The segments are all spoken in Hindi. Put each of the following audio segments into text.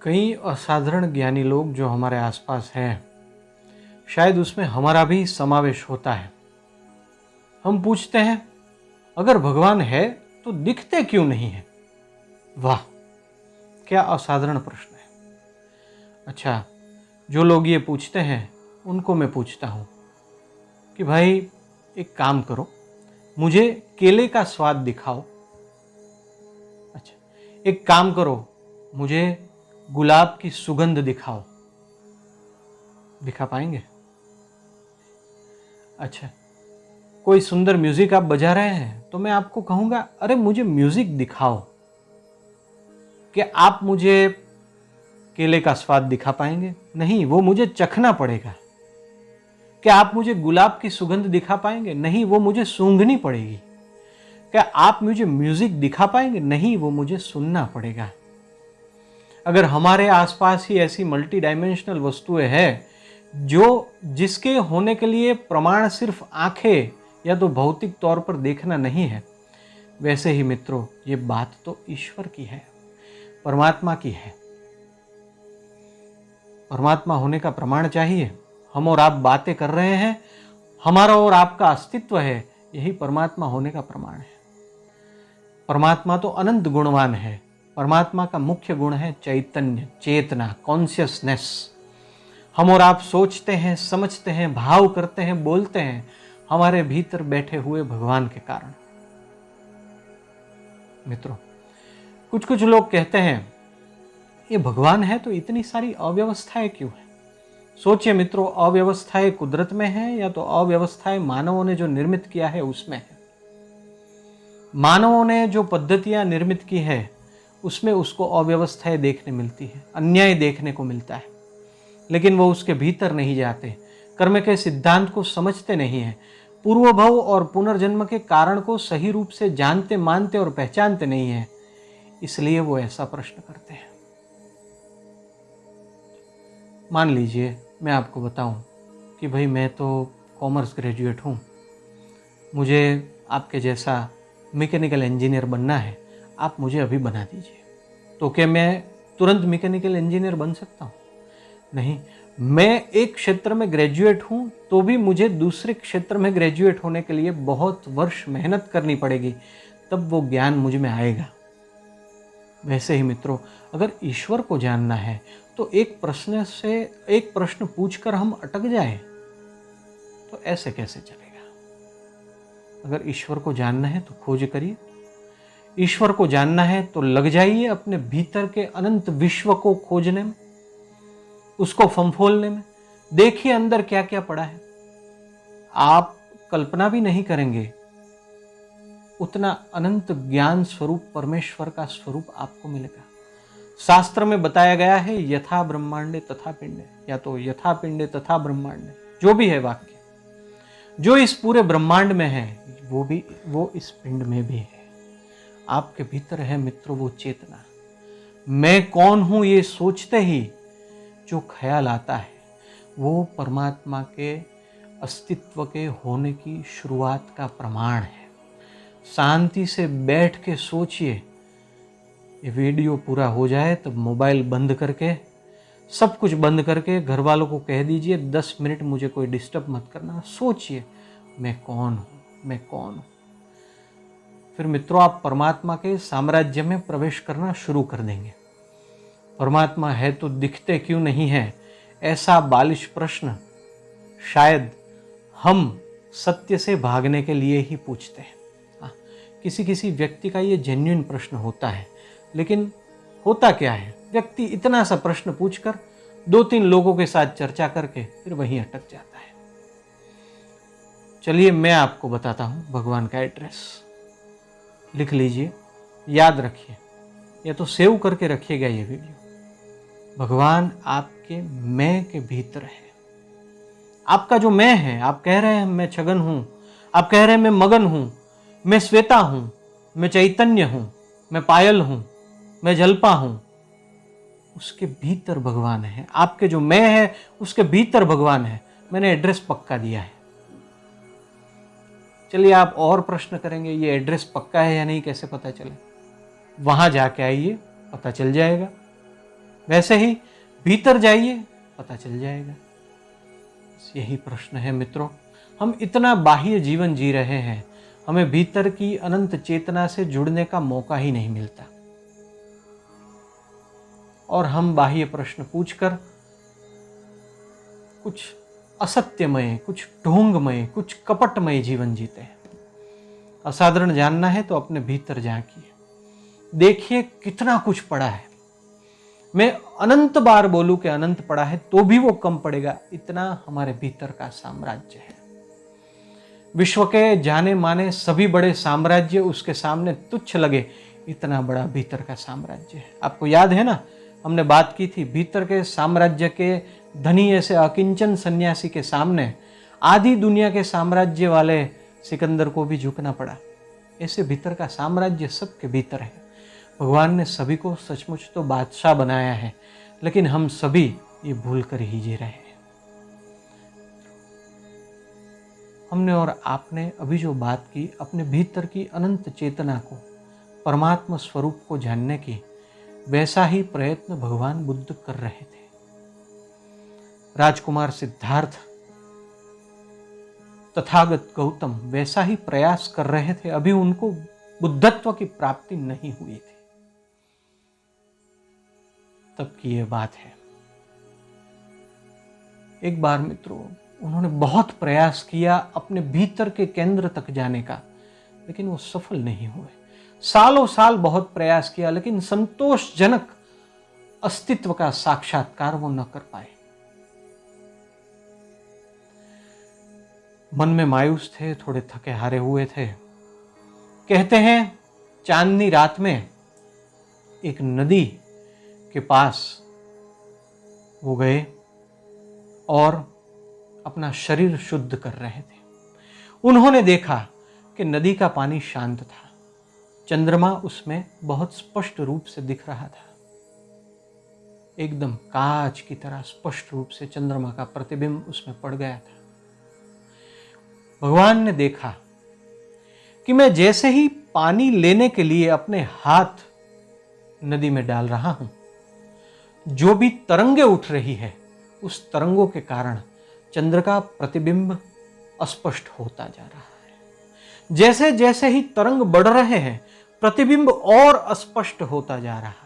कई असाधारण ज्ञानी लोग जो हमारे आसपास हैं, शायद उसमें हमारा भी समावेश होता है। हम पूछते हैं, अगर भगवान है तो दिखते क्यों नहीं है? वाह, क्या असाधारण प्रश्न है। अच्छा, जो लोग ये पूछते हैं उनको मैं पूछता हूँ कि भाई एक काम करो, मुझे केले का स्वाद दिखाओ। अच्छा, एक काम करो, मुझे गुलाब की सुगंध दिखाओ। दिखा पाएंगे? अच्छा, कोई सुंदर म्यूजिक आप बजा रहे हैं तो मैं आपको कहूंगा, अरे मुझे म्यूजिक दिखाओ। क्या आप मुझे केले का स्वाद दिखा पाएंगे? नहीं, वो मुझे चखना पड़ेगा। क्या आप मुझे गुलाब की सुगंध दिखा पाएंगे? नहीं, वो मुझे सूंघनी पड़ेगी। क्या आप मुझे म्यूजिक दिखा पाएंगे? नहीं, वो मुझे सुनना पड़ेगा। अगर हमारे आसपास ही ऐसी मल्टी डायमेंशनल वस्तुएं हैं जिसके होने के लिए प्रमाण सिर्फ आंखें या तो भौतिक तौर पर देखना नहीं है, वैसे ही मित्रों ये बात तो ईश्वर की है, परमात्मा की है। परमात्मा होने का प्रमाण चाहिए। हम और आप बातें कर रहे हैं, हमारा और आपका अस्तित्व है, यही परमात्मा होने का प्रमाण है। परमात्मा तो अनंत गुणवान है। परमात्मा का मुख्य गुण है चैतन्य, चेतना, कॉन्शियसनेस। हम और आप सोचते हैं, समझते हैं, भाव करते हैं, बोलते हैं, हमारे भीतर बैठे हुए भगवान के कारण। मित्रों, कुछ कुछ लोग कहते हैं, ये भगवान है तो इतनी सारी अव्यवस्थाएं क्यों है? सोचिए मित्रों, अव्यवस्थाएं कुदरत में है या तो अव्यवस्थाएं मानवों ने जो निर्मित किया है उसमें है? मानवों ने जो पद्धतियां निर्मित की है उसमें उसको अव्यवस्थाएं देखने मिलती है, अन्याय देखने को मिलता है, लेकिन वो उसके भीतर नहीं जाते, कर्म के सिद्धांत को समझते नहीं है, पूर्व भव और पुनर्जन्म के कारण को सही रूप से जानते, मानते और पहचानते नहीं है, इसलिए वो ऐसा प्रश्न करते हैं। मान लीजिए मैं आपको बताऊं कि भाई मैं तो कॉमर्स ग्रेजुएट हूं, मुझे आपके जैसा मैकेनिकल इंजीनियर बनना है, आप मुझे अभी बना दीजिए। तो क्या मैं तुरंत मैकेनिकल इंजीनियर बन सकता हूं? नहीं, मैं एक क्षेत्र में ग्रेजुएट हूं तो भी मुझे दूसरे क्षेत्र में ग्रेजुएट होने के लिए बहुत वर्ष मेहनत करनी पड़ेगी, तब वो ज्ञान मुझ में आएगा। वैसे ही मित्रों, अगर ईश्वर को जानना है तो एक प्रश्न पूछकर हम अटक जाएं तो ऐसे कैसे चलेगा? अगर ईश्वर को जानना है तो खोज करिए, ईश्वर को जानना है तो लग जाइए अपने भीतर के अनंत विश्व को खोजने में, उसको फंफोलने में। देखिए अंदर क्या क्या पड़ा है। आप कल्पना भी नहीं करेंगे उतना अनंत ज्ञान स्वरूप परमेश्वर का स्वरूप आपको मिलेगा। शास्त्र में बताया गया है, यथा ब्रह्मांडे तथा पिंडे, या तो यथा पिंडे तथा ब्रह्मांडे, जो भी है वाक्य, जो इस पूरे ब्रह्मांड में है वो इस पिंड में भी है। आपके भीतर है मित्रों वो चेतना। मैं कौन हूं ये सोचते ही जो ख्याल आता है वो परमात्मा के अस्तित्व के होने की शुरुआत का प्रमाण है। शांति से बैठ के सोचिए। ये वीडियो पूरा हो जाए तब मोबाइल बंद करके, सब कुछ बंद करके घर वालों को कह दीजिए 10 मिनट मुझे कोई डिस्टर्ब मत करना। सोचिए मैं कौन हूँ, मैं कौन हूँ। फिर मित्रों आप परमात्मा के साम्राज्य में प्रवेश करना शुरू कर देंगे। परमात्मा है तो दिखते क्यों नहीं है, ऐसा बालिश प्रश्न शायद हम सत्य से भागने के लिए ही पूछते हैं। किसी किसी व्यक्ति का ये जेन्युइन प्रश्न होता है, लेकिन होता क्या है, व्यक्ति इतना सा प्रश्न पूछकर 2-3 लोगों के साथ चर्चा करके फिर वहीं अटक जाता है। चलिए मैं आपको बताता हूं भगवान का एड्रेस। लिख लीजिए, याद रखिए, या तो सेव करके रखिएगा ये वीडियो। भगवान आपके मैं के भीतर है। आपका जो मैं है, आप कह रहे हैं मैं छगन हूं, आप कह रहे हैं मैं मगन हूं, मैं श्वेता हूं, मैं चैतन्य हूं, मैं पायल हूं, मैं जल्पा हूं, उसके भीतर भगवान है। आपके जो मैं है उसके भीतर भगवान है। मैंने एड्रेस पक्का दिया है। चलिए आप और प्रश्न करेंगे, ये एड्रेस पक्का है या नहीं कैसे पता चले? वहां जाके आइए, पता चल जाएगा। वैसे ही भीतर जाइए, पता चल जाएगा। यही प्रश्न है मित्रों। हम इतना बाह्य जीवन जी रहे हैं, हमें भीतर की अनंत चेतना से जुड़ने का मौका ही नहीं मिलता, और हम बाह्य प्रश्न पूछकर कुछ असत्यमय, कुछ ढोंगमय, कुछ कपटमय जीवन जीते हैं। असाधारण जानना है तो अपने भीतर झांकिए, देखिए कितना कुछ पड़ा है। मैं अनंत बार बोलूं कि अनंत पड़ा है तो भी वो कम पड़ेगा, इतना हमारे भीतर का साम्राज्य है। विश्व के जाने माने सभी बड़े साम्राज्य उसके सामने तुच्छ लगे, इतना बड़ा भीतर का साम्राज्य है। आपको याद है ना, हमने बात की थी, भीतर के साम्राज्य के धनी ऐसे अकिंचन सन्यासी के सामने आधी दुनिया के साम्राज्य वाले सिकंदर को भी झुकना पड़ा। ऐसे भीतर का साम्राज्य सबके भीतर है। भगवान ने सभी को सचमुच तो बादशाह बनाया है, लेकिन हम सभी ये भूल कर ही जी रहे हैं। हमने और आपने अभी जो बात की, अपने भीतर की अनंत चेतना को, परमात्मा स्वरूप को जानने की, वैसा ही प्रयत्न भगवान बुद्ध कर रहे थे। राजकुमार सिद्धार्थ, तथागत गौतम वैसा ही प्रयास कर रहे थे। अभी उनको बुद्धत्व की प्राप्ति नहीं हुई थी, तब की यह बात है। एक बार मित्रों, उन्होंने बहुत प्रयास किया अपने भीतर के केंद्र तक जाने का, लेकिन वो सफल नहीं हुए। सालों साल बहुत प्रयास किया, लेकिन संतोषजनक अस्तित्व का साक्षात्कार वो न कर पाए। मन में मायूस थे, थोड़े थके हारे हुए थे। कहते हैं चांदनी रात में एक नदी के पास वो गए और अपना शरीर शुद्ध कर रहे थे। उन्होंने देखा कि नदी का पानी शांत था, चंद्रमा उसमें बहुत स्पष्ट रूप से दिख रहा था। एकदम कांच की तरह स्पष्ट रूप से चंद्रमा का प्रतिबिंब उसमें पड़ गया था। भगवान ने देखा कि मैं जैसे ही पानी लेने के लिए अपने हाथ नदी में डाल रहा हूं, जो भी तरंगे उठ रही है, उस तरंगों के कारण चंद्र का प्रतिबिंब अस्पष्ट होता जा रहा है। जैसे जैसे ही तरंग बढ़ रहे हैं, प्रतिबिंब और अस्पष्ट होता जा रहा है।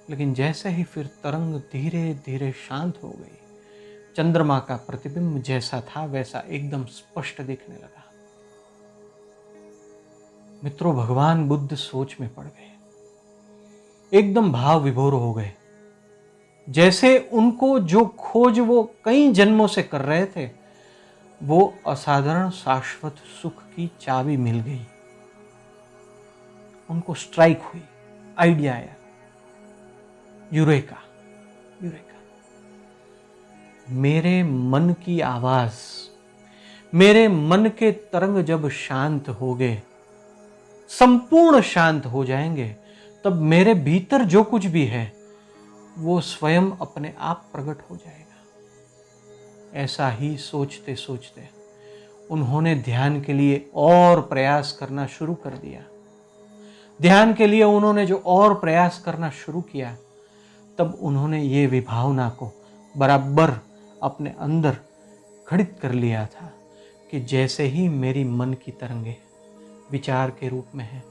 लेकिन जैसे ही फिर तरंग धीरे धीरे शांत हो गई, चंद्रमा का प्रतिबिंब जैसा था वैसा एकदम स्पष्ट दिखने लगा। मित्रों, भगवान बुद्ध सोच में पड़ गए, एकदम भाव विभोर हो गए। जैसे उनको जो खोज वो कई जन्मों से कर रहे थे, वो असाधारण शाश्वत सुख की चाबी मिल गई। उनको स्ट्राइक हुई, आइडिया आया, यूरेका, यूरेका। मेरे मन की आवाज, मेरे मन के तरंग जब शांत हो गए, संपूर्ण शांत हो जाएंगे, तब मेरे भीतर जो कुछ भी है वो स्वयं अपने आप प्रकट हो जाएगा। ऐसा ही सोचते सोचते उन्होंने ध्यान के लिए और प्रयास करना शुरू कर दिया। ध्यान के लिए उन्होंने जो और प्रयास करना शुरू किया, तब उन्होंने ये विभावना को बराबर अपने अंदर खड़ित कर लिया था कि जैसे ही मेरी मन की तरंगे विचार के रूप में है,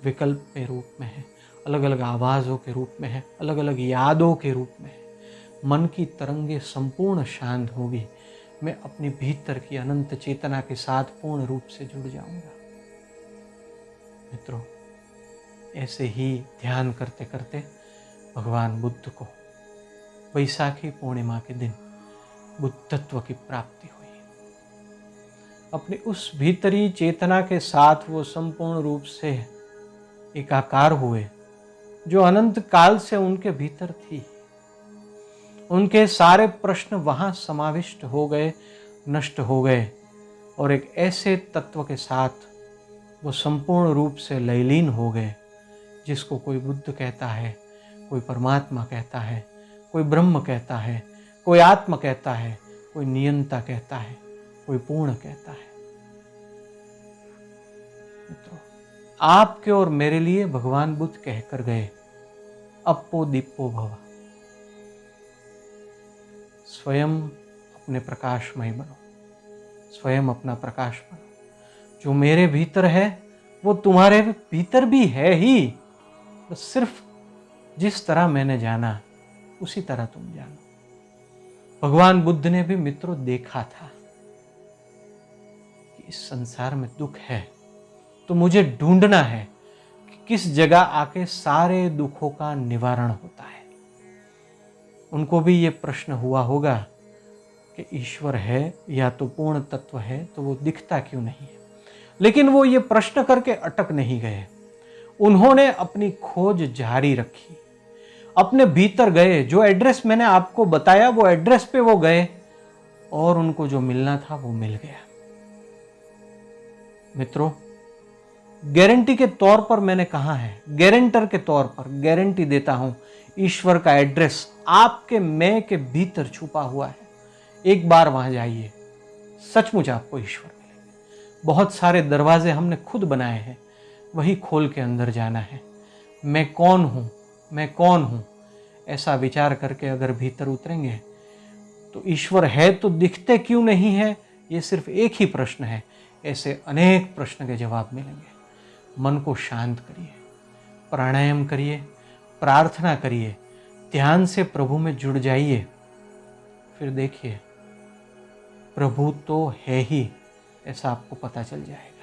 विकल्प के रूप में है, अलग अलग आवाज़ों के रूप में है, अलग अलग यादों के रूप में है, मन की तरंगे संपूर्ण शांत होगी, मैं अपनी भीतर की अनंत चेतना के साथ पूर्ण रूप से जुड़ जाऊंगा। मित्रों, ऐसे ही ध्यान करते करते भगवान बुद्ध को वैशाखी पूर्णिमा के दिन बुद्धत्व की प्राप्ति हुई। अपनी उस भीतरी चेतना के साथ वो संपूर्ण रूप से एकाकार हुए, जो अनंत काल से उनके भीतर थी। उनके सारे प्रश्न वहां समाविष्ट हो गए, नष्ट हो गए, और एक ऐसे तत्व के साथ वो संपूर्ण रूप से लयलीन हो गए, जिसको कोई बुद्ध कहता है, कोई परमात्मा कहता है, कोई ब्रह्म कहता है, कोई आत्मा कहता है, कोई नियंता कहता है, कोई पूर्ण कहता है। मित्रों, आपके और मेरे लिए भगवान बुद्ध कहकर गए, अप्पो दीपो भव। स्वयं अपने प्रकाशमय बनो, स्वयं अपना प्रकाश बनो। जो मेरे भीतर है वो तुम्हारे भीतर भी है ही, बस सिर्फ जिस तरह मैंने जाना उसी तरह तुम जानो। भगवान बुद्ध ने भी मित्रों देखा था कि इस संसार में दुख है, तो मुझे ढूंढना है कि किस जगह आके सारे दुखों का निवारण होता है। उनको भी ये प्रश्न हुआ होगा कि ईश्वर है या तो पूर्ण तत्व है तो वो दिखता क्यों नहीं है। लेकिन वो ये प्रश्न करके अटक नहीं गए, उन्होंने अपनी खोज जारी रखी, अपने भीतर गए। जो एड्रेस मैंने आपको बताया वो एड्रेस पे वो गए और उनको जो मिलना था वो मिल गया। मित्रों, गारंटी के तौर पर मैंने कहा है, गारंटर के तौर पर गारंटी देता हूं, ईश्वर का एड्रेस आपके मैं के भीतर छुपा हुआ है। एक बार वहां जाइए, सचमुच आपको ईश्वर मिलेंगे। बहुत सारे दरवाजे हमने खुद बनाए हैं, वही खोल के अंदर जाना है। मैं कौन हूं, मैं कौन हूं, ऐसा विचार करके अगर भीतर उतरेंगे तो ईश्वर है तो दिखते क्यों नहीं है, ये सिर्फ एक ही प्रश्न है। ऐसे अनेक प्रश्न के जवाब मिलेंगे। मन को शांत करिए, प्राणायाम करिए, प्रार्थना करिए, ध्यान से प्रभु में जुड़ जाइए। फिर देखिए प्रभु तो है ही, ऐसा आपको पता चल जाएगा।